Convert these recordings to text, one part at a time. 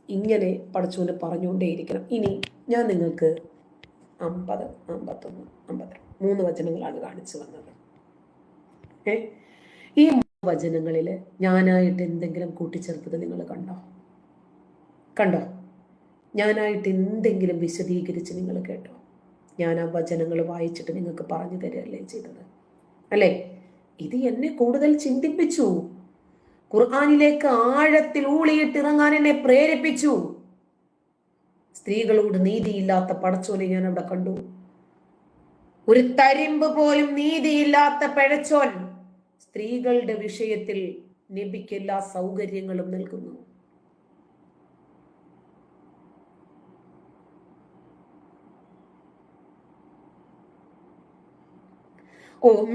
ഇങ്ങനെ പഠിച്ചുകൊണ്ട് പറഞ്ഞുകൊണ്ടേയിരിക്കണം. ഇനി ഞാൻ നിങ്ങൾക്ക് 50, 51, 53 വചനങ്ങളാണ് കാണിച്ചു വന്നത്. ഈ വചനങ്ങളിൽ ഞാനായിട്ട് എന്തെങ്കിലും കൂട്ടിച്ചേർത്തത് നിങ്ങൾ കണ്ടോ? ഞാനായിട്ട് എന്തെങ്കിലും വിശദീകരിച്ച് നിങ്ങൾ കേട്ടോ? ഞാൻ ആ വചനങ്ങൾ വായിച്ചിട്ട് നിങ്ങൾക്ക് പറഞ്ഞു തരികയല്ലേ ചെയ്തത്, അല്ലേ? ഇത് എന്നെ കൂടുതൽ ചിന്തിപ്പിച്ചു. ഖുർആനിലേക്ക് ആഴത്തിൽ ഊളിയിട്ടിറങ്ങാൻ എന്നെ പ്രേരിപ്പിച്ചു. സ്ത്രീകളോട് നീതിയില്ലാത്ത പടച്ചോനെ ഞാൻ അവിടെ കണ്ടു. ഒരു തരിമ്പ് പോലും നീതിയില്ലാത്ത പിഴച്ചോൻ സ്ത്രീകളുടെ വിഷയത്തിൽ നബിക്ക് എല്ലാ സൗകര്യങ്ങളും നൽകുന്നു.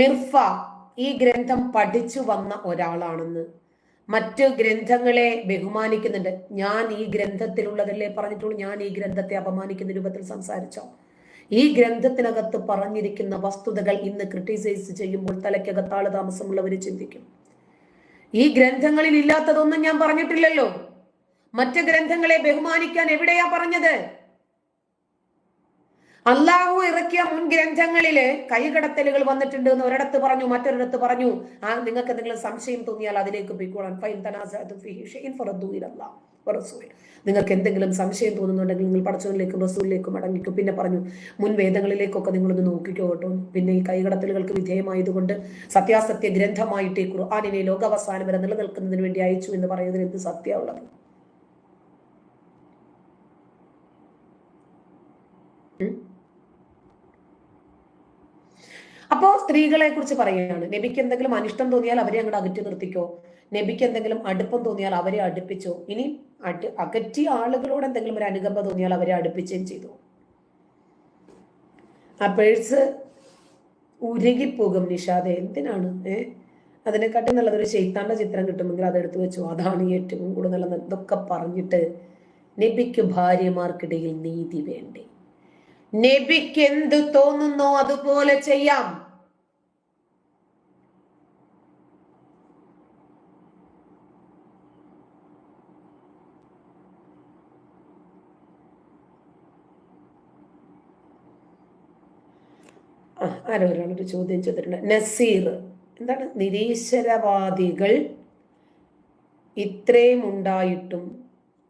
മിർഫ ഈ ഗ്രന്ഥം പഠിച്ചു വന്ന ഒരാളാണെന്ന് മറ്റു ഗ്രന്ഥങ്ങളെ ബഹുമാനിക്കുന്നുണ്ട്. ഞാൻ ഈ ഗ്രന്ഥത്തിലുള്ളതല്ലേ പറഞ്ഞിട്ടുള്ളൂ. ഞാൻ ഈ ഗ്രന്ഥത്തെ അപമാനിക്കുന്ന രൂപത്തിൽ സംസാരിച്ചോ? ഈ ഗ്രന്ഥത്തിനകത്ത് പറഞ്ഞിരിക്കുന്ന വസ്തുതകൾ ഇന്ന് ക്രിട്ടിസൈസ് ചെയ്യുമ്പോൾ തലയ്ക്കകത്താള് താമസമുള്ളവർ ചിന്തിക്കും. ഈ ഗ്രന്ഥങ്ങളിൽ ഇല്ലാത്തതൊന്നും ഞാൻ പറഞ്ഞിട്ടില്ലല്ലോ. മറ്റ് ഗ്രന്ഥങ്ങളെ ബഹുമാനിക്കാൻ എവിടെയാ പറഞ്ഞത്? അള്ളാഹു ഇറക്കിയ മുൻ ഗ്രന്ഥങ്ങളില് കൈകടത്തലുകൾ വന്നിട്ടുണ്ട് എന്ന് ഒരിടത്ത് പറഞ്ഞു, മറ്റൊരിടത്ത് പറഞ്ഞു നിങ്ങൾക്ക് എന്തെങ്കിലും സംശയം തോന്നിയാൽ അതിലേക്ക് പോയിക്കോളാൻ. നിങ്ങൾക്ക് എന്തെങ്കിലും സംശയം തോന്നുന്നുണ്ടെങ്കിൽ നിങ്ങൾ പടച്ചവനിലേക്കും റസൂലിലേക്കും അടങ്ങിക്കും. പിന്നെ പറഞ്ഞു മുൻ വേദങ്ങളിലേക്കൊക്കെ നിങ്ങളൊന്ന് നോക്കിക്കോ കേട്ടോ. പിന്നെ ഈ കൈകടത്തലുകൾക്ക് വിധേയമായതുകൊണ്ട് സത്യാസത്യ ഗ്രന്ഥമായിട്ട് ഈ ഖുർആനിനെ ലോകാവസാനം വരെ നിലനിൽക്കുന്നതിന് വേണ്ടി അയച്ചു എന്ന് പറയുന്നതിന് എന്ത് സത്യമുള്ളത്? അപ്പോ സ്ത്രീകളെ കുറിച്ച് പറയുകയാണ്. നബിക്ക് എന്തെങ്കിലും അനിഷ്ടം തോന്നിയാൽ അവരെ അങ്ങോട്ട് അകറ്റി നിർത്തിക്കോ. നബിക്ക് എന്തെങ്കിലും അടുപ്പം തോന്നിയാൽ അവരെ അടുപ്പിച്ചോ. ഇനി അകറ്റിയ ആളുകളോട് എന്തെങ്കിലും ഒരു അനുകമ്പ തോന്നിയാൽ അവരെ അടുപ്പിച്ചും ചെയ്തു. ആ പേഴ്സ് ഉരുകിപ്പോകും നിഷാദെ. എന്തിനാണ് അതിനെക്കാട്ടി നല്ലതൊരു ശൈത്താന്റെ ചിത്രം കിട്ടുമെങ്കിൽ അതെടുത്ത് വെച്ചു. അതാണ് ഏറ്റവും കൂടുതൽ. ഇതൊക്കെ പറഞ്ഞിട്ട് നബിക്ക് ഭാര്യമാർക്കിടയിൽ നീതി വേണ്ടേ? നബിക്ക് എന്ത് തോന്നുന്നോ അതുപോലെ ചെയ്യാം. ആരോ ഒരാളൊരു ചോദ്യം ചോദിച്ചിട്ടുണ്ട്. നസീർ, എന്താണ്? നിരീശ്വരവാദികൾ ഇത്രയും ഉണ്ടായിട്ടും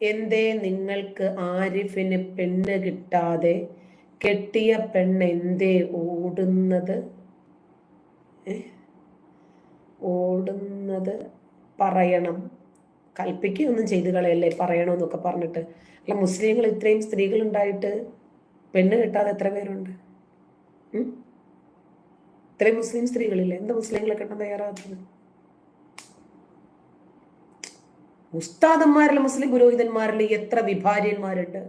എന്തേ നിങ്ങൾക്ക് ആരിഫിന് പെണ്ണ് കിട്ടാതെ കെട്ടിയ പെണ്ണ് എന്തേ ഓടുന്നത് പറയണം? കൽപ്പിക്കുകയൊന്നും ചെയ്ത് കളയല്ലേ, പറയണമെന്നൊക്കെ പറഞ്ഞിട്ട്. അല്ല, മുസ്ലിങ്ങൾ ഇത്രയും സ്ത്രീകൾ ഉണ്ടായിട്ട് പെണ്ണ് കിട്ടാതെ എത്ര പേരുണ്ട്? ഇത്രയും മുസ്ലിം സ്ത്രീകളില്ലേ? എന്താ മുസ്ലിങ്ങളെ കെട്ടാൻ തയ്യാറാകുന്നത്? ഉസ്താദന്മാരിൽ മുസ്ലിം പുരോഹിതന്മാരിൽ എത്ര വിഭാര്യന്മാരുണ്ട്?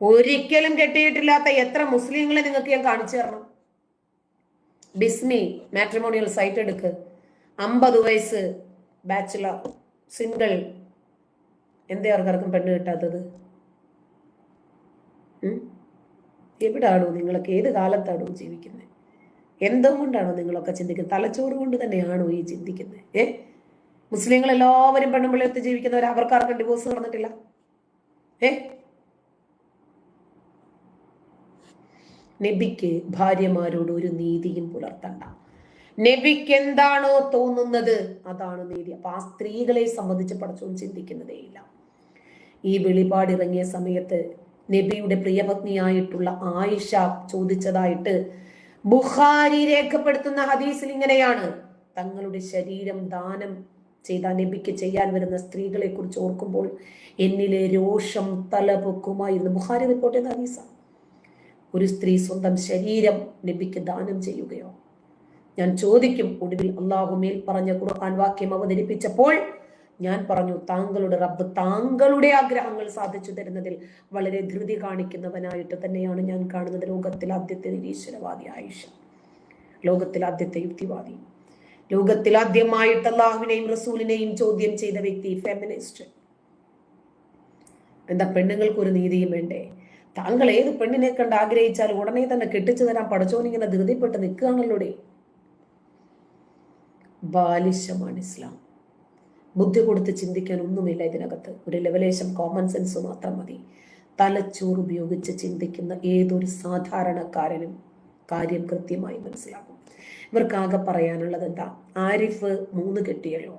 ഒരിക്കലും കെട്ടിയിട്ടില്ലാത്ത എത്ര മുസ്ലിങ്ങളെ നിങ്ങൾക്ക് ഞാൻ കാണിച്ചു തരണം. ബിസ്മി മാട്രിമോണിയൽ സൈറ്റ് എടുക്ക്. 50 വയസ്സ് ബാച്ചുലർ സിംഗിൾ. എന്തേ ആർക്കാർക്കും പെണ്ണ് കിട്ടാത്തത്? എവിടാണോ നിങ്ങളൊക്കെ? ഏത് കാലത്താണോ ജീവിക്കുന്നത്? എന്തുകൊണ്ടാണോ നിങ്ങളൊക്കെ ചിന്തിക്കുന്നത്? തലച്ചോറ് കൊണ്ട് തന്നെയാണോ ഈ ചിന്തിക്കുന്നത്? മുസ്ലിങ്ങൾ എല്ലാവരും പെണ്ണുമ്പിള്ളയത്ത് ജീവിക്കുന്നവർ, അവർക്കാർക്കും ഡിവോഴ്സ് നടന്നിട്ടില്ല. നബിക്ക് ഭാര്യമാരോട് ഒരു നീതിയും പുലർത്തണ്ട. നബിക്ക് എന്താണോ തോന്നുന്നത് അതാണ് നീതി. അപ്പൊ ആ സ്ത്രീകളെ സംബന്ധിച്ച് പടച്ചോൻ ചിന്തിക്കുന്നതേയില്ല. ഈ വെളിപാടിറങ്ങിയ സമയത്ത് നബിയുടെ പ്രിയപത്നിയായിട്ടുള്ള ആയിഷ ചോദിച്ചതായിട്ട് ബുഖാരി രേഖപ്പെടുത്തുന്ന ഹദീസിൽ ഇങ്ങനെയാണ്: തങ്ങളുടെ ശരീരം ദാനം ചെയ്ത നബിക്ക് ചെയ്യാൻ വരുന്ന സ്ത്രീകളെ കുറിച്ച് ഓർക്കുമ്പോൾ എന്നിലെ രോഷം തലപൊക്കുമായിരുന്നു. ബുഖാരി റിപ്പോർട്ട് ചെയ്യുന്ന ഹദീസാണ്. ഒരു സ്ത്രീ സ്വന്തം ശരീരം നബിക്ക് ദാനം ചെയ്യുകയോ? ഞാൻ ചോദിക്കും. ഒടുവിൽ അള്ളാഹു മേൽ പറഞ്ഞ ഖുർആൻ വാക്യം അവതരിപ്പിച്ചപ്പോൾ ഞാൻ പറഞ്ഞു, താങ്കളുടെ റബ്ബ് താങ്കളുടെ ആഗ്രഹങ്ങൾ സാധിച്ചു തരുന്നതിൽ വളരെ ധൃതി കാണിക്കുന്നവനായിട്ട് തന്നെയാണ് ഞാൻ കാണുന്നത്. ലോകത്തിൽ ആദ്യത്തെ നിരീശ്വരവാദി ആയിഷ, ലോകത്തിൽ ആദ്യത്തെ യുക്തിവാദി, ലോകത്തിൽ ആദ്യമായിട്ട് അള്ളാഹുവിനെയും റസൂലിനെയും ചോദ്യം ചെയ്ത വ്യക്തി, ഫെമിനിസ്റ്റ്. എന്താ പെണ്ണുങ്ങൾക്ക് ഒരു നീതിയും വേണ്ടേ? താങ്കൾ ഏത് പെണ്ണിനെ കണ്ട് ആഗ്രഹിച്ചാലും ഉടനെ തന്നെ കെട്ടിച്ചു തരാൻ പടച്ചോനിങ്ങനെ ധൃതിപ്പെട്ട് നിൽക്കുകയാണല്ലോടെ. ബാലിശമാണ് ഇസ്ലാം. ബുദ്ധി കൊടുത്ത് ചിന്തിക്കാൻ ഒന്നുമില്ല ഇതിനകത്ത്. ഒരു ലെവലേശം കോമൺ സെൻസ് മാത്രം മതി. തലച്ചോറ് ഉപയോഗിച്ച് ചിന്തിക്കുന്ന ഏതൊരു സാധാരണക്കാരനും കാര്യം കൃത്യമായി മനസ്സിലാകും. ഇവർക്കാകെ പറയാനുള്ളത് എന്താ? ആരിഫ് 3 കെട്ടിയല്ലോ,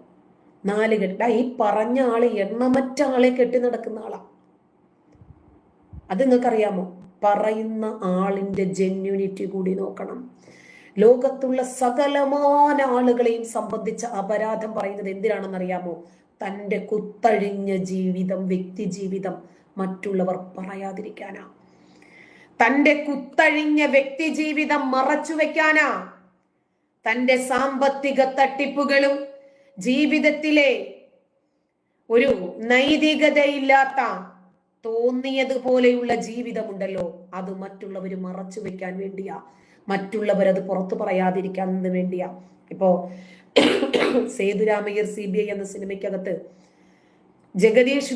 4 കെട്ട. ഈ പറഞ്ഞ ആള് എണ്ണമറ്റ ആളെ കെട്ടി നടക്കുന്ന ആളാ. അത് നിങ്ങൾക്കറിയാമോ? പറയുന്ന ആളിന്റെ ജെന്യൂനിറ്റി കൂടി നോക്കണം. ലോകത്തുള്ള സകലമാന ആളുകളെയും സംബന്ധിച്ച അപരാധം പറയുന്നത് എന്തിനാണെന്നറിയാമോ? തൻ്റെ കുത്തഴിഞ്ഞ ജീവിതം, വ്യക്തി ജീവിതം മറ്റുള്ളവർ പറയാതിരിക്കാനാ. തൻ്റെ കുത്തഴിഞ്ഞ വ്യക്തി ജീവിതം മറച്ചു വെക്കാനാ. തൻ്റെ സാമ്പത്തിക തട്ടിപ്പുകളും ജീവിതത്തിലെ ഒരു നൈതികതയില്ലാത്ത തോന്നിയതുപോലെയുള്ള ജീവിതമുണ്ടല്ലോ, അത് മറ്റുള്ളവർ മറച്ചു വെക്കാൻ വേണ്ടിയാ. മറ്റുള്ളവരത് പുറത്തു പറയാതിരിക്കാൻ വേണ്ടിയാ. ഇപ്പോ സേതുരാമയ്യർ CBI എന്ന സിനിമയ്ക്കകത്ത് ജഗദീഷ്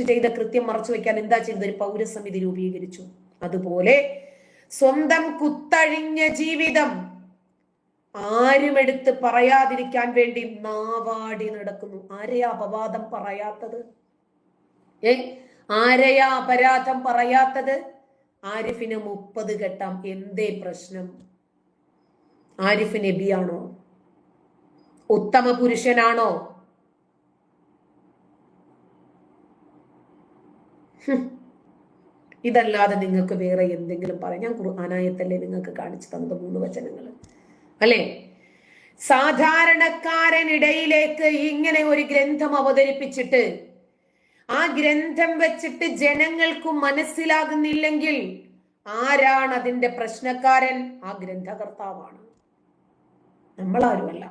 ചെയ്ത കൃത്യം മറച്ചു വെക്കാൻ എന്താ ചെയ്തത്? ഒരു പൗരസമിതി രൂപീകരിച്ചു. അതുപോലെ സ്വന്തം കുത്തഴിഞ്ഞ ജീവിതം ആരും എടുത്ത് പറയാതിരിക്കാൻ വേണ്ടി നാവാടി നടക്കുന്നു. ആരെയാ അപവാദം പറയാത്തത്? ആരെയാ അപരാധം പറയാത്തത്? ആരിഫിന് 30 കെട്ടാം, എന്തേ പ്രശ്നം? ആരിഫ് നബിയാണോ? ഉത്തമ പുരുഷനാണോ? ഇതല്ലാതെ നിങ്ങൾക്ക് വേറെ എന്തെങ്കിലും പറയാം? ഞാൻ ഖുർആനായത്തല്ലേ നിങ്ങൾക്ക് കാണിച്ചു തന്നത് 3 വചനങ്ങൾ അല്ലേ? സാധാരണക്കാരനിടയിലേക്ക് ഇങ്ങനെ ഒരു ഗ്രന്ഥം അവതരിപ്പിച്ചിട്ട് ആ ഗ്രന്ഥം വെച്ചിട്ട് ജനങ്ങൾക്ക് മനസ്സിലാകുന്നില്ലെങ്കിൽ ആരാണ് അതിന്റെ പ്രശ്നക്കാരൻ? ആ ഗ്രന്ഥകർത്താവാണ്, നമ്മളാരുമല്ല.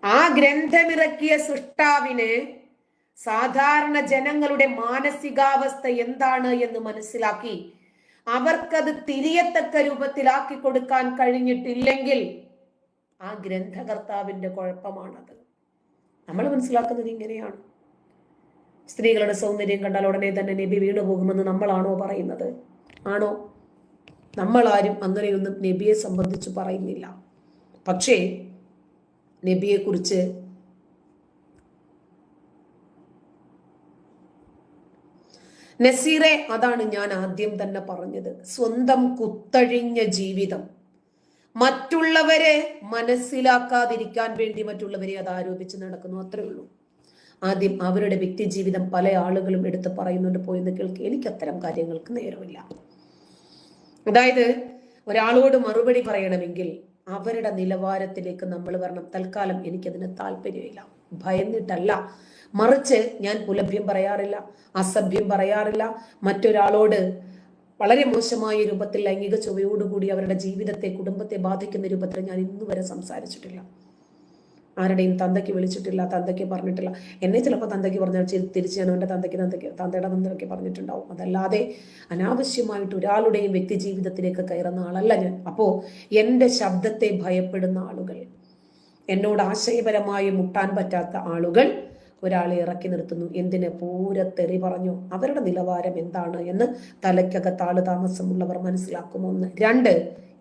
ആ ഗ്രന്ഥമിറക്കിയ സൃഷ്ടാവിന് സാധാരണ ജനങ്ങളുടെ മാനസികാവസ്ഥ എന്താണ് എന്ന് മനസ്സിലാക്കി അവർക്കത് തിരിയത്തക്ക രൂപത്തിലാക്കി കൊടുക്കാൻ കഴിഞ്ഞിട്ടില്ലെങ്കിൽ ആ ഗ്രന്ഥകർത്താവിന്റെ കുഴപ്പമാണത്. നമ്മൾ മനസ്സിലാക്കുന്നത് ഇങ്ങനെയാണ്. സ്ത്രീകളുടെ സൗന്ദര്യം കണ്ടാൽ ഉടനെ തന്നെ നബി വീണു പോകുമെന്ന് നമ്മളാണോ പറയുന്നത്? ആണോ? നമ്മളാരും അങ്ങനെയൊന്നും നബിയെ സംബന്ധിച്ച് പറയുന്നില്ല. പക്ഷേ നബിയെ കുറിച്ച് നസീറെ, അതാണ് ഞാൻ ആദ്യം തന്നെ പറഞ്ഞത്. സ്വന്തം കുത്തഴിഞ്ഞ ജീവിതം മറ്റുള്ളവരെ മനസ്സിലാക്കാതിരിക്കാൻ വേണ്ടി മറ്റുള്ളവരെ അത് ആരോപിച്ച് നടക്കുന്നു, അത്രേ ഉള്ളൂ. ആദ്യം അവരുടെ വ്യക്തി ജീവിതം പല ആളുകളും എടുത്ത് പറയുന്നുണ്ട്, പോയെന്ന് കേൾക്കുക. എനിക്ക് അത്തരം കാര്യങ്ങൾക്ക് നേരമില്ല. അതായത് ഒരാളോട് മറുപടി പറയണമെങ്കിൽ അവരുടെ നിലവാരത്തിലേക്ക് നമ്മൾ വരണം. തൽക്കാലം എനിക്കതിന് താല്പര്യമില്ല, ഭയന്നിട്ടല്ല. മറിച്ച് ഞാൻ പുലഭ്യം പറയാറില്ല, അസഭ്യം പറയാറില്ല. മറ്റൊരാളോട് വളരെ മോശമായ രൂപത്തിൽ ലൈംഗിക ചൊവ്വയോടുകൂടി അവരുടെ ജീവിതത്തെ, കുടുംബത്തെ ബാധിക്കുന്ന രൂപത്തിൽ ഞാൻ ഇന്നുവരെ സംസാരിച്ചിട്ടില്ല. ആരുടെയും തന്തയ്ക്ക് വിളിച്ചിട്ടില്ല, തന്തയ്ക്ക് പറഞ്ഞിട്ടില്ല. എന്നെ ചിലപ്പോൾ തന്തയ്ക്ക് പറഞ്ഞാൽ തിരിച്ച് ഞാൻ അവൻ്റെ തന്തയുടെ തന്തയ്ക്ക് പറഞ്ഞിട്ടുണ്ടാവും. അതല്ലാതെ അനാവശ്യമായിട്ട് ഒരാളുടെയും വ്യക്തി ജീവിതത്തിലേക്ക് കയറുന്ന ആളല്ല ഞാൻ. അപ്പോൾ എൻ്റെ ശബ്ദത്തെ ഭയപ്പെടുന്ന ആളുകൾ, എന്നോട് ആശയപരമായി മുട്ടാൻ പറ്റാത്ത ആളുകൾ ഒരാളെ ഇറക്കി നിർത്തുന്നു. എന്തിന്? പൂരത്തെറി പറഞ്ഞു. അവരുടെ നിലവാരം എന്താണ് എന്ന് തലയ്ക്കകത്ത് താമസമുള്ളവർ മനസ്സിലാക്കുമോ? 2,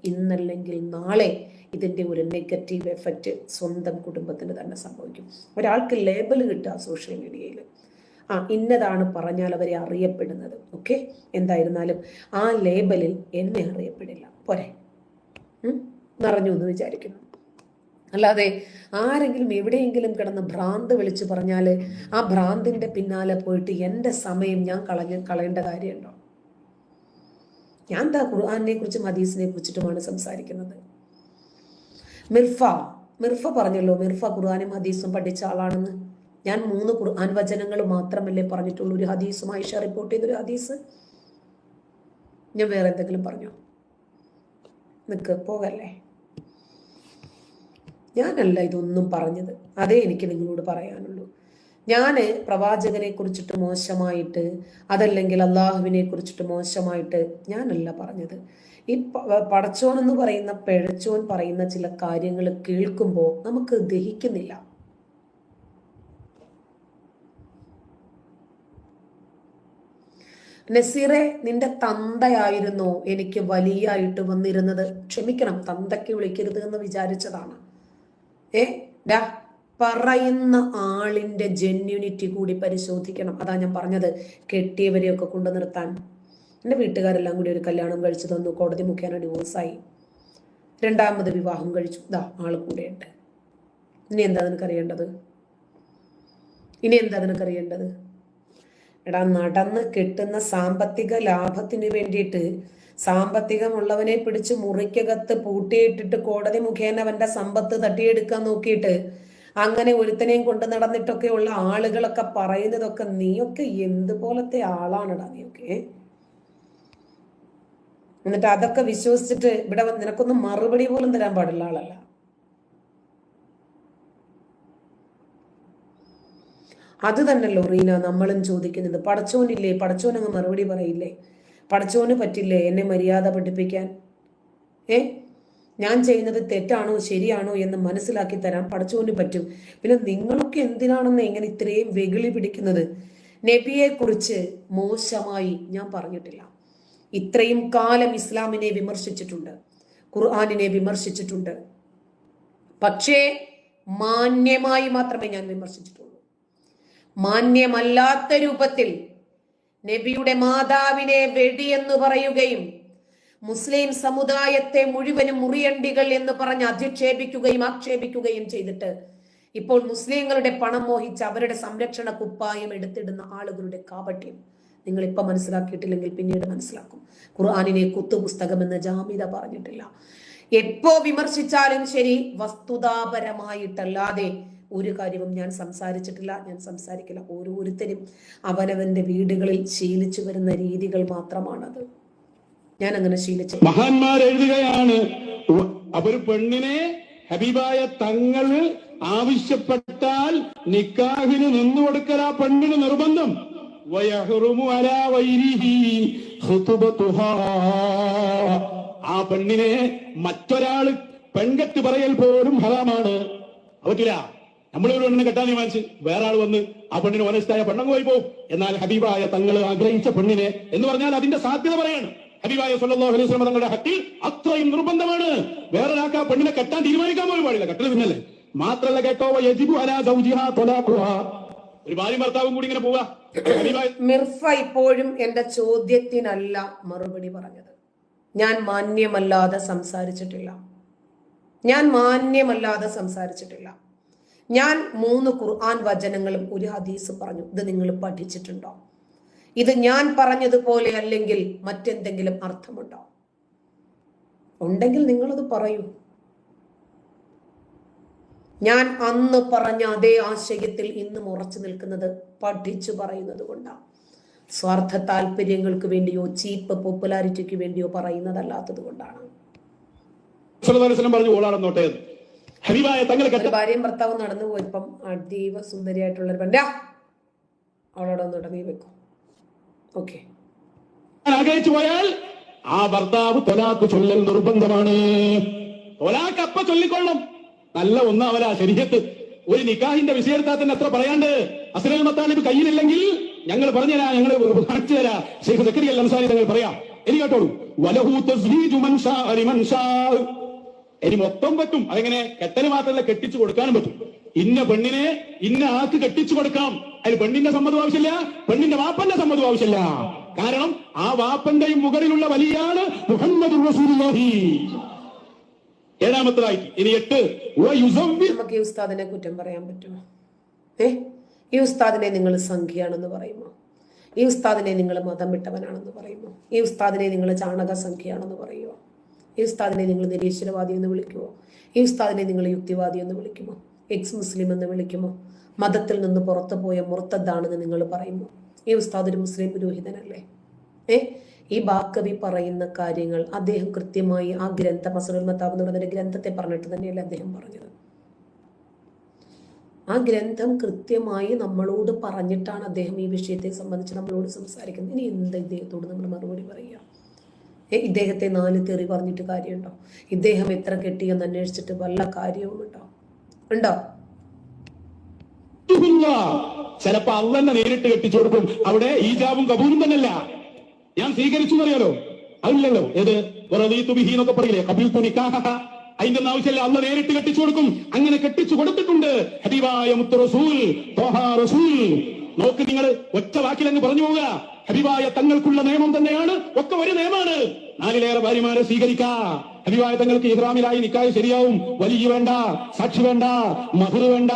ഇന്നല്ലെങ്കിൽ നാളെ ഇതിൻ്റെ ഒരു നെഗറ്റീവ് എഫക്റ്റ് സ്വന്തം കുടുംബത്തിന് തന്നെ സംഭവിക്കും. ഒരാൾക്ക് ലേബൽ കിട്ടുക സോഷ്യൽ മീഡിയയിൽ, ഇന്നതാണ് പറഞ്ഞാൽ അവരെ അറിയപ്പെടുന്നത്. ഓക്കെ, എന്തായിരുന്നാലും ആ ലേബലിൽ എന്നെ അറിയപ്പെടില്ല. പോരെ, നിറഞ്ഞു എന്ന് വിചാരിക്കുന്നു. അല്ലാതെ ആരെങ്കിലും എവിടെയെങ്കിലും കിടന്ന് ഭ്രാന്ത് വിളിച്ചു പറഞ്ഞാൽ ആ ഭ്രാന്തിൻ്റെ പിന്നാലെ പോയിട്ട് എൻ്റെ സമയം ഞാൻ കളയേണ്ട കാര്യമുണ്ടോ? ഞാൻ എന്താ ഖുർആനെ കുറിച്ചും ഹദീസിനെ കുറിച്ചിട്ടുമാണ് സംസാരിക്കുന്നത്. മിർഫ പറഞ്ഞല്ലോ, മിർഫ ഖുർആനും ഹദീസും പഠിച്ച ആളാണെന്ന്. ഞാൻ 3 ഖുർആൻ വചനങ്ങൾ മാത്രമല്ലേ പറഞ്ഞിട്ടുള്ളൂ. ഒരു ഹദീസും ആയിഷ റിപ്പോർട്ട് ചെയ്തൊരു ഹദീസ്. ഞാൻ വേറെ എന്തെങ്കിലും പറഞ്ഞോ? നിക്ക് പോകല്ലേ. ഞാനല്ല ഇതൊന്നും പറഞ്ഞത്, അതേ എനിക്ക് നിങ്ങളോട് പറയാനുള്ളൂ. ഞാൻ പ്രവാചകനെ കുറിച്ചിട്ട് മോശമായിട്ട്, അതല്ലെങ്കിൽ അള്ളാഹുവിനെ കുറിച്ചിട്ട് മോശമായിട്ട് ഞാനല്ല പറഞ്ഞത്. ഈ പടച്ചോൻ എന്ന് പറയുന്ന പിഴച്ചോൻ പറയുന്ന ചില കാര്യങ്ങൾ കേൾക്കുമ്പോൾ നമുക്ക് ദഹിക്കുന്നില്ല. നസീറെ, നിന്റെ തന്തയായിരുന്നോ എനിക്ക് വലിയായിട്ട് വന്നിരുന്നത്? ക്ഷമിക്കണം, തന്തയ്ക്ക് വിളിക്കരുത് എന്ന് വിചാരിച്ചതാണ്. പറയുന്ന ആളിന്റെ ജെന്യൂനിറ്റി കൂടി പരിശോധിക്കണം. അതാ ഞാൻ പറഞ്ഞത്, കെട്ടിയവരെയൊക്കെ കൊണ്ടു നിർത്താൻ. എൻ്റെ വീട്ടുകാരെല്ലാം കൂടി ഒരു കല്യാണം കഴിച്ചു തന്നു, കോടതി മുഖേന ഡിവോഴ്സായി, രണ്ടാമത് വിവാഹം കഴിച്ചു, ഇതാ ആള് കൂടെയുണ്ട്. ഇനി എന്താ നിനക്കറിയേണ്ടത്? എടാ, നടന്ന് കിട്ടുന്ന സാമ്പത്തിക ലാഭത്തിന് വേണ്ടിയിട്ട് സാമ്പത്തികമുള്ളവനെ പിടിച്ച് മുറിക്കകത്ത് പൂട്ടിയിട്ടിട്ട് കോടതി മുഖേന അവന്റെ സമ്പത്ത് തട്ടിയെടുക്കാൻ നോക്കിയിട്ട് അങ്ങനെ ഒരുത്തനെയും കൊണ്ട് നടന്നിട്ടൊക്കെ ഉള്ള ആളുകളൊക്കെ പറയുന്നതൊക്കെ നീയൊക്കെ എന്തുപോലത്തെ ആളാണടാ നീയൊക്കെ. എന്നിട്ട് അതൊക്കെ വിശ്വസിച്ചിട്ട് ഇവിടെ നിനക്കൊന്നും മറുപടി പോലും തരാൻ പാടുള്ള ആളല്ല. അത് തന്നെയല്ലോ റീന നമ്മളും ചോദിക്കുന്നത്. പടച്ചോനില്ലേ? പടച്ചോൻ അങ്ങ് മറുപടി പറയില്ലേ? പടച്ചോന് പറ്റില്ലേ എന്നെ മര്യാദ പഠിപ്പിക്കാൻ? ഞാൻ ചെയ്യുന്നത് തെറ്റാണോ ശരിയാണോ എന്ന് മനസ്സിലാക്കി തരാൻ പടച്ചോന് പറ്റും. പിന്നെ നിങ്ങളൊക്കെ എന്തിനാണെന്ന് ഇങ്ങനെ ഇത്രയും വെകിളി പിടിക്കുന്നത്? നബിയെ കുറിച്ച് മോശമായി ഞാൻ പറഞ്ഞിട്ടില്ല. ഇത്രയും കാലം ഇസ്ലാമിനെ വിമർശിച്ചിട്ടുണ്ട്, ഖുർആനിനെ വിമർശിച്ചിട്ടുണ്ട്. പക്ഷേ മാന്യമായി മാത്രമേ ഞാൻ വിമർശിച്ചിട്ടുള്ളൂ. മാന്യമല്ലാത്ത രൂപത്തിൽ നബിയുടെ മാതാവിനെ വെടിയെന്ന് പറയുകയും മുസ്ലിം സമുദായത്തെ മുഴുവനും മുറിയണ്ടികൾ എന്ന് പറഞ്ഞ് അധിക്ഷേപിക്കുകയും ആക്ഷേപിക്കുകയും ചെയ്തിട്ട് ഇപ്പോൾ മുസ്ലിങ്ങളുടെ പണം മോഹിച്ച് അവരുടെ സംരക്ഷണ കുപ്പായം എടുത്തിടുന്ന ആളുകളുടെ കാപട്യം നിങ്ങൾ ഇപ്പൊ മനസ്സിലാക്കിയിട്ടില്ലെങ്കിൽ പിന്നീട് മനസ്സിലാക്കും. ഖുർആനിനെ കുത്തുപുസ്തകമെന്ന് ജാമിദ പറഞ്ഞിട്ടില്ല. എപ്പോ വിമർശിച്ചാലും ശരി വസ്തുതാപരമായിട്ടല്ലാതെ ഒരു കാര്യവും ഞാൻ സംസാരിച്ചിട്ടില്ല, ഞാൻ സംസാരിക്കില്ല. ഓരോരുത്തരും അവനവന്റെ വീടുകളിൽ ശീലിച്ചു വരുന്ന രീതികൾ മാത്രമാണത്. ഞാൻ അങ്ങനെ ശീലിച്ചു. മഹാന്മാർ എഴുതുകയാണ്, ഒരു പെണ്ണിനെ ഹബീബായ തങ്ങൾ ആവശ്യപ്പെട്ടാൽ നിക്കാഹിന് നിന്നുകൊടുക്കൽ ആ പെണ്ണിന് നിർബന്ധം. ആ പെണ്ണിനെ മറ്റൊരാൾ പെൺകെട്ട് പറയൽ പോലും ഹറാമാണ്. പറ്റില്ല. നമ്മളൊരു പെണ്ണിനെ കെട്ടാൻ തീരുമാനിച്ച് വേറെ ആൾ വന്ന് ആ പെണ്ണിന് ഓനസ്റ്റായ പെണ്ണങ്ങ് പോയി പോകും. എന്നാൽ ഹബീബായ തങ്ങൾ ആഗ്രഹിച്ച പെണ്ണിനെ എന്ന് പറഞ്ഞാൽ അതിന്റെ സാധ്യത പറയാണ്. ഹബീബായ സ്വല്ലല്ലാഹു അലൈഹി വസല്ലം തങ്ങളുടെ ഹക്കിൽ അത്രയും നിർബന്ധമാണ്. വേറൊരാൾക്ക് ആ പെണ്ണിനെ കെട്ടാൻ തീരുമാനിക്കാൻ പോലും പാടില്ല. കെട്ടൽ പിന്നല്ലേ. മാത്രല്ല കേട്ടോ, യജിബു അലാ സൗജിഹാ തലാഖുഹാ. ഒരു ഭാര്യ ഭർത്താവും കൂടി ഇങ്ങനെ പോവാ. മിർഫ ഇപ്പോഴും എന്റെ ചോദ്യത്തിനല്ല മറുപടി പറഞ്ഞത്. ഞാൻ മാന്യമല്ലാതെ സംസാരിച്ചിട്ടില്ല. ഞാൻ 3 ഖുർആൻ വചനങ്ങളും ഒരു ഹദീസ് പറഞ്ഞു. ഇത് നിങ്ങൾ പഠിച്ചിട്ടുണ്ടോ? ഇത് ഞാൻ പറഞ്ഞതുപോലെ അല്ലെങ്കിൽ മറ്റെന്തെങ്കിലും അർത്ഥമുണ്ടോ? ഉണ്ടെങ്കിൽ നിങ്ങളത് പറയൂ. ഞാൻ അന്ന് പറഞ്ഞ അതേ ആശയത്തിൽ ഇന്നും ഉറച്ചു നിൽക്കുന്നത് പഠിച്ചു പറയുന്നത് കൊണ്ടാണ്. സ്വാർത്ഥ താല്പര്യങ്ങൾക്ക് വേണ്ടിയോ ചീപ്പ് പോപ്പുലാരിറ്റിക്ക് വേണ്ടിയോ പറയുന്നതല്ലാത്തത് കൊണ്ടാണ്. ഭാര്യയും ഭർത്താവും നടന്നു പോയപ്പം അതീവ സുന്ദരിയായിട്ടുള്ളൊരു പെണ്ണ അവളോടൊന്ന് ഇടങ്ങി വെക്കും. ഓക്കെ, ആഗ്രഹിച്ചു പോയാൽ ആ ഭർത്താവ് തൊലാക്ക് ചൊല്ലൽ നിർബന്ധമാണ്. തൊലാക്ക് അപ്പ ചൊല്ലിക്കൊള്ളും. നല്ല ഒന്നാവല ശരീരത്ത് ഒരു നിക്കാഹിന്റെ വിഷയത്താൽ തന്നെ എത്ര പറയാണ്ട്. അസ്ലൽ മത്താലിബ് കയ്യിലില്ലെങ്കിൽ ഞങ്ങൾ പറഞ്ഞുതരാ, ഞങ്ങൾ കാണിച്ചു തരാ. ശൈഖ് സക്കരിയ അൽ അൻസാരി തങ്ങൾ പറയാം. ഇനി കേട്ടോളൂ, വലഹു തസ്വീജു മൻ ശാ ലിമൻ ശാ. ഇനി മൊത്തം പറ്റും. അതെങ്ങനെ? കെട്ടന് മാത്രമല്ല, കെട്ടിച്ചു കൊടുക്കാനും പറ്റും. ഇന്ന പെണ്ണിനെ ഇന്ന ആൾക്ക് കെട്ടിച്ചു കൊടുക്കാം. അതിന് പെണ്ണിന്റെ സമ്മതം ആവശ്യമില്ല, പെണ്ണിന്റെ വാപ്പന്റെ സമ്മതം ആവശ്യമില്ല. കാരണം ആ വാപ്പന്റെയും മുകളിലുള്ള വലിയാണ് മുഹമ്മദുർ റസൂലുള്ളാഹി. 7-ാമത്തേതായിട്ട് ഇനി 8. നമുക്ക് ഈ ഉസ്താദിനെ കുറ്റം പറയാൻ പറ്റുമോ? ഈ ഉസ്താദിനെ നിങ്ങൾ സംഖ്യയാണെന്ന് പറയുമോ? ഈ ഉസ്താദിനെ നിങ്ങൾ മതം വിട്ടവനാണെന്ന് പറയുമോ? ഈ ഉസ്താദിനെ നിങ്ങൾ ചാണക സംഖ്യയാണെന്ന് പറയുമോ? ഈ ഉസ്താദിനെ നിങ്ങൾ നിരീശ്വരവാദി എന്ന് വിളിക്കുമോ? ഈ ഉസ്താദിനെ നിങ്ങൾ യുക്തിവാദി എന്ന് വിളിക്കുമോ? എക്സ് മുസ്ലിം എന്ന് വിളിക്കുമോ? മതത്തിൽ നിന്ന് പുറത്തു പോയ മുർത്തദ്ദാണെന്ന് നിങ്ങൾ പറയുമോ? ഈ ഉസ്താദ് ഒരു മുസ്ലിം പുരോഹിതനല്ലേ? ഈ ബാക്കവി പറയുന്ന കാര്യങ്ങൾ അദ്ദേഹം കൃത്യമായി ആ ഗ്രന്ഥം അസ്റുൽ മതാബ് എന്ന് പറയുന്ന ഗ്രന്ഥത്തെ പറഞ്ഞിട്ട് തന്നെയല്ലേ അദ്ദേഹം പറഞ്ഞത്. ആ ഗ്രന്ഥം കൃത്യമായി നമ്മളോട് പറഞ്ഞിട്ടാണ് അദ്ദേഹം ഈ വിഷയത്തെ സംബന്ധിച്ച് നമ്മളോട് സംസാരിക്കുന്നത്. ഇനി എന്താ ഇദ്ദേഹത്തോട് നമ്മൾ മറുപടി പറയുക? ഇദ്ദേഹത്തെ 4 തെറി പറഞ്ഞിട്ട് കാര്യമുണ്ടോ? ഇദ്ദേഹം എത്ര കെട്ടിയെന്ന് അന്വേഷിച്ചിട്ട് വല്ല കാര്യവും ഉണ്ടോ? ചിലപ്പോ അള്ളന്നെ നേരിട്ട് കെട്ടിച്ചു കൊടുക്കും. അവിടെ ഈജാബും കബൂലും തന്നെയല്ല. ഞാൻ സ്വീകരിച്ചു എന്നറിയാലോ, അതില്ലല്ലോ. ഏത് എന്നൊക്കെ പറയില്ലേ? കബീൽതു നിക്കാഹ, അതിന്റെ ഒന്നും ആവശ്യമില്ല. അള്ള നേരിട്ട് കെട്ടിച്ചു കൊടുക്കും. അങ്ങനെ കെട്ടിച്ചു കൊടുത്തിട്ടുണ്ട് ഹബീബായ മുത്ത് റസൂൽ ത്വഹ റസൂൽ. നോക്ക് നിങ്ങൾ, ഒറ്റ വാക്കിൽ അങ്ങ് പറഞ്ഞു പോവുക. ഹബീബായ തങ്ങൾക്കുള്ള നിയമം തന്നെയാണ്, ഒക്കെ ഒരു നിയമമാണ്. 4 ഭാര്യമാരെ സ്വീകരിക്ക. ഹബീബായ തങ്ങൾക്ക് ഇഹ്റാമിലായി നിക്കാഹ് ശരിയാവും. വലിയ വേണ്ട, സാക്ഷി വേണ്ട, മഹ്ർ വേണ്ട.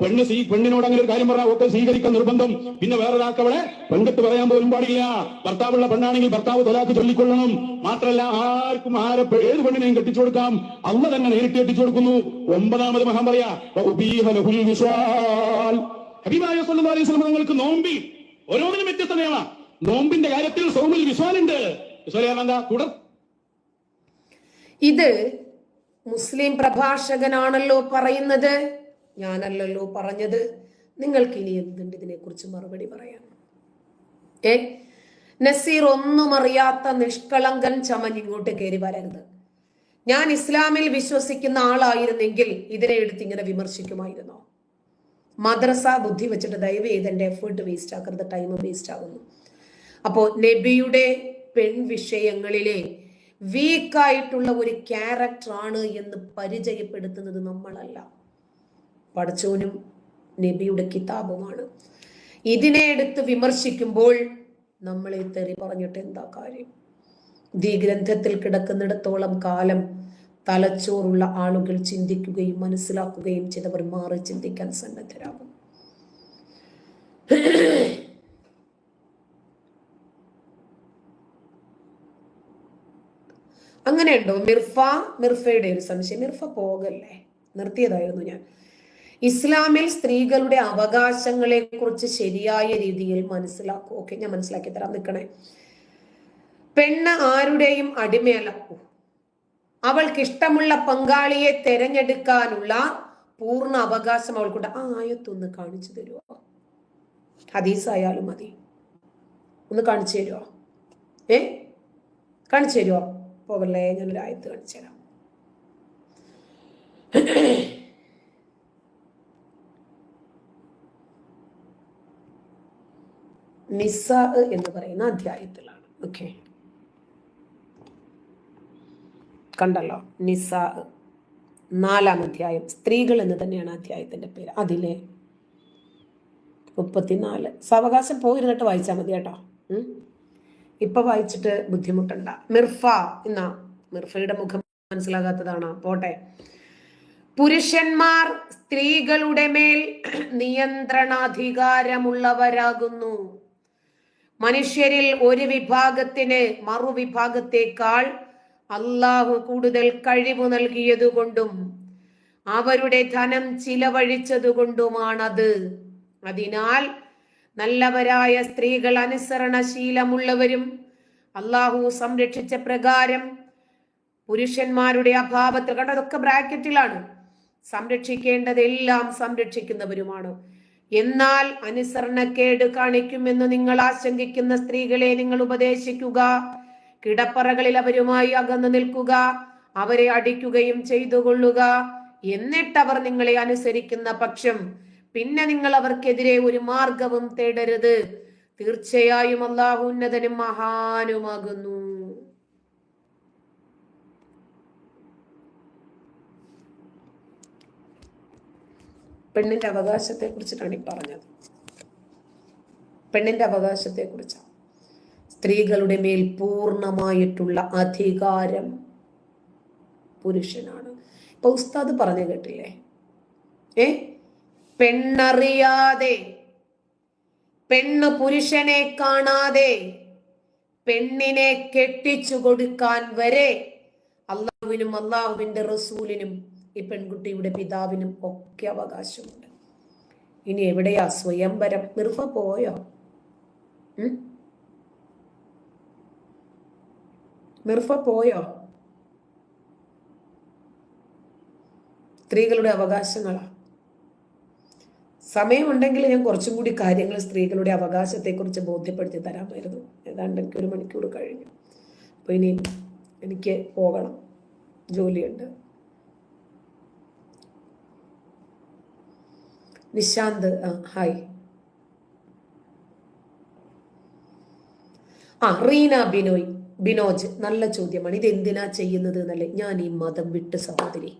പെണ്ണിനോട് അങ്ങനെ ഒരു കാര്യം പറഞ്ഞാൽ ഒക്കെ സ്വീകരിക്കാൻ നിർബന്ധം. പിന്നെ വേറൊരാൾക്ക് അവളെ പെൺകെട്ട് പറയാൻ പോലും പാടില്ല. ഭർത്താവുള്ള പെണ്ണാണെങ്കിൽ ഭർത്താവ് തൊലാക്ക് ചൊല്ലിക്കൊള്ളണം. മാത്രമല്ല ആർക്കും ഏത് പെണ്ണിനെയും കെട്ടിച്ചു കൊടുക്കാം. അള്ള തന്നെ നേരിട്ട് കെട്ടിച്ചു കൊടുക്കുന്നു. 9ാമത് മഹാൻ പറയാ ഹബീബായ സല്ലല്ലാഹു അലൈഹി വസല്ലം തങ്ങൾക്ക് നോമ്പിൽ ഓരോന്നിനും വ്യത്യസ്ത നിയമം. നോമ്പിന്റെ കാര്യത്തിൽ സൗമിൽ വിസ്വാലുണ്ട്. വിസ്വാലെന്താ? തുടർ ഇത് മുസ്ലിം പ്രഭാഷകനാണല്ലോ പറയുന്നത്, ഞാനല്ലല്ലോ പറഞ്ഞത്. നിങ്ങൾക്ക് ഇനി എന്തുണ്ട് ഇതിനെക്കുറിച്ച് മറുപടി പറയാൻ? നസീർ ഒന്നും അറിയാത്ത നിഷ്കളങ്കൻ ചമഞ്ഞിങ്ങോട്ട് കയറി വരരുത്. ഞാൻ ഇസ്ലാമിൽ വിശ്വസിക്കുന്ന ആളായിരുന്നെങ്കിൽ ഇതിനെ എടുത്ത് ഇങ്ങനെ വിമർശിക്കുമായിരുന്നോ? മദ്രസ ബുദ്ധി വെച്ചിട്ട് ദയവ് ചെയ്ത് എന്റെ എഫേർട്ട് വേസ്റ്റ് ആക്കരുത്, ടൈം വേസ്റ്റ് ആകുന്നു. അപ്പോ നബിയുടെ പെൺ വിഷയങ്ങളിലെ വീക്കായിട്ടുള്ള ഒരു ക്യാരക്ടറാണ് എന്ന് പരിചയപ്പെടുത്തുന്നത് നമ്മളല്ല, പടച്ചോനും നബിയുടെ കിതാബുമാണ്. ഇതിനെ എടുത്ത് വിമർശിക്കുമ്പോൾ നമ്മളെ തെറി പറഞ്ഞിട്ട് എന്താ കാര്യം? ഈ ഗ്രന്ഥത്തിൽ കിടക്കുന്നിടത്തോളം കാലം തലച്ചോറുള്ള ആളുകൾ ചിന്തിക്കുകയും മനസ്സിലാക്കുകയും ചെയ്തവർ മാറി ചിന്തിക്കാൻ സന്നദ്ധരാകും. അങ്ങനെയുണ്ടോ? മിർഫയുടെ ഒരു സംശയം. മിർഫ പോകല്ലേ, നിർത്തിയതായിരുന്നു ഞാൻ. ഇസ്ലാമിൽ സ്ത്രീകളുടെ അവകാശങ്ങളെ കുറിച്ച് ശരിയായ രീതിയിൽ മനസ്സിലാക്കൂ. ഓക്കെ, ഞാൻ മനസ്സിലാക്കി തരാം, നിൽക്കണേ. പെണ്ണ് ആരുടെയും അടിമയല്ല. അവൾക്ക് ഇഷ്ടമുള്ള പങ്കാളിയെ തെരഞ്ഞെടുക്കാനുള്ള പൂർണ്ണ അവകാശം അവൾക്കുണ്ട്. ആ ആയത്തൊന്ന് കാണിച്ചു തരുമോ? ഹദീസായാലും മതി, ഒന്ന് കാണിച്ചു തരുമോ? കാണിച്ചു തരുമോ? പോകല്ലേ, ഞാനൊരു ആയത്ത് കാണിച്ചു തരാം. നിസാ എന്ന് പറയുന്ന അധ്യായത്തിലാണ്. ഓക്കെ, കണ്ടല്ലോ, നിസാ 4-ാം അധ്യായം. സ്ത്രീകൾ എന്ന് തന്നെയാണ് അധ്യായത്തിന്റെ പേര്. അതിലെ 34. സാവകാശം പോയിരുന്നിട്ട് വായിച്ചാൽ മതി കേട്ടോ. ഇപ്പൊ വായിച്ചിട്ട് ബുദ്ധിമുട്ടണ്ട. മിർഫയുടെ മുഖം മനസ്സിലാകാത്തതാണ്, പോട്ടെ. പുരുഷന്മാർ സ്ത്രീകളുടെ മേൽ നിയന്ത്രണാധികാരമുള്ളവരാകുന്നു. മനുഷ്യരിൽ ഒരു വിഭാഗത്തിന് മറുവിഭാഗത്തേക്കാൾ അള്ളാഹു കൂടുതൽ കഴിവ് നൽകിയതുകൊണ്ടും അവരുടെ ധനം ചിലവഴിച്ചതുകൊണ്ടുമാണത്. അതിനാൽ നല്ലവരായ സ്ത്രീകൾ അനുസരണശീലമുള്ളവരും അള്ളാഹു സംരക്ഷിച്ച പ്രകാരം പുരുഷന്മാരുടെ അഭാവത്തിൽ, കണ്ട അതൊക്കെ ബ്രാക്കറ്റിലാണ്, സംരക്ഷിക്കേണ്ടതെല്ലാം സംരക്ഷിക്കുന്നവരുമാണ്. എന്നാൽ അനുസരണക്കേട് കാണിക്കുമെന്ന് നിങ്ങൾ ആശങ്കിക്കുന്ന സ്ത്രീകളെ നിങ്ങൾ ഉപദേശിക്കുക. കിടപ്പറകളിൽ അവരുമായി അകന്നു നിൽക്കുക, അവരെ അടിക്കുകയും ചെയ്തുകൊള്ളുക. എന്നിട്ടവർ നിങ്ങളെ അനുസരിക്കുന്ന പക്ഷം പിന്നെ നിങ്ങൾ അവർക്കെതിരെ ഒരു മാർഗവും തേടരുത്. തീർച്ചയായും അല്ലാഹു ഉന്നതനും മഹാനുമാകുന്നു. പെണ്ണിന്റെ അവകാശത്തെ കുറിച്ചിട്ടാണ് ഈ പറഞ്ഞത്. പെണ്ണിന്റെ അവകാശത്തെ കുറിച്ചാണ്. സ്ത്രീകളുടെ മേൽ പൂർണ്ണമായിട്ടുള്ള അധികാരം പുരുഷനാണ്. ഇപ്പൊ ഉസ്താദ് പറഞ്ഞു കേട്ടില്ലേ, പെണ്ണറിയാതെ, പെണ്ണ് പുരുഷനെ കാണാതെ പെണ്ണിനെ കെട്ടിച്ചു കൊടുക്കാൻ വരെ അള്ളാഹുവിനും അള്ളാഹുവിന്റെ റസൂലിനും ഈ പെൺകുട്ടിയുടെ പിതാവിനും ഒക്കെ അവകാശമുണ്ട്. ഇനി എവിടെയാ സ്വയംവരം? മിർഫ പോയോ? മിർഫ പോയോ? സ്ത്രീകളുടെ അവകാശങ്ങളാ. സമയമുണ്ടെങ്കിൽ ഞാൻ കുറച്ചും കൂടി കാര്യങ്ങൾ സ്ത്രീകളുടെ അവകാശത്തെ കുറിച്ച് ബോധ്യപ്പെടുത്തി തരാമായിരുന്നു. ഏതാണ്ട് എനിക്ക് 1 മണിക്കൂർ കഴിഞ്ഞു. അപ്പൊ ഇനി എനിക്ക് പോകണം, ജോലിയുണ്ട്. നിശാന്ത് ഹായ്. റീന ബിനോയ്, ബിനോജ്, നല്ല ചോദ്യമാണ്. ഇത് എന്തിനാ ചെയ്യുന്നത് എന്നല്ലേ. ഞാൻ ഈ മതം വിട്ട് സഹോദരി,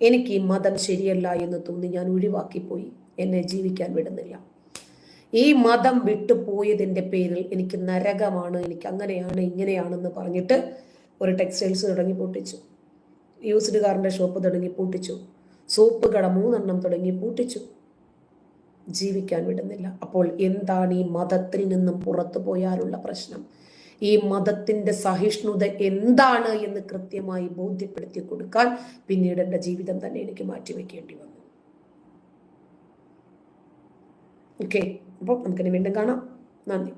എനിക്ക് ഈ മതം ശരിയല്ല എന്ന് തോന്നി ഞാൻ ഒഴിവാക്കിപ്പോയി. എന്നെ ജീവിക്കാൻ വിടുന്നില്ല. ഈ മതം വിട്ടു പോയതിൻ്റെ പേരിൽ എനിക്ക് നരകമാണ്, എനിക്ക് അങ്ങനെയാണ് ഇങ്ങനെയാണെന്ന് പറഞ്ഞിട്ട് ഒരു ടെക്സ്റ്റൈൽസ് തുടങ്ങി പൂട്ടിച്ചു, യൂസ്ഡ് കാറിൻ്റെ ഷോപ്പ് തുടങ്ങി പൂട്ടിച്ചു, സോപ്പ് കട 3 തുടങ്ങി പൂട്ടിച്ചു. ജീവിക്കാൻ വിടുന്നില്ല. അപ്പോൾ എന്താണ് ഈ മതത്തിൽ നിന്നും പുറത്തു പോയാലുള്ള പ്രശ്നം? ഈ മതത്തിന്റെ സഹിഷ്ണുത എന്താണ് എന്ന് കൃത്യമായി ബോധ്യപ്പെടുത്തി കൊടുക്കാൻ പിന്നീട് എൻ്റെ ജീവിതം തന്നെ എനിക്ക് മാറ്റിവെക്കേണ്ടി വന്നു. ഓക്കെ, അപ്പോൾ നമുക്കിനി വീണ്ടും കാണാം. നന്ദി.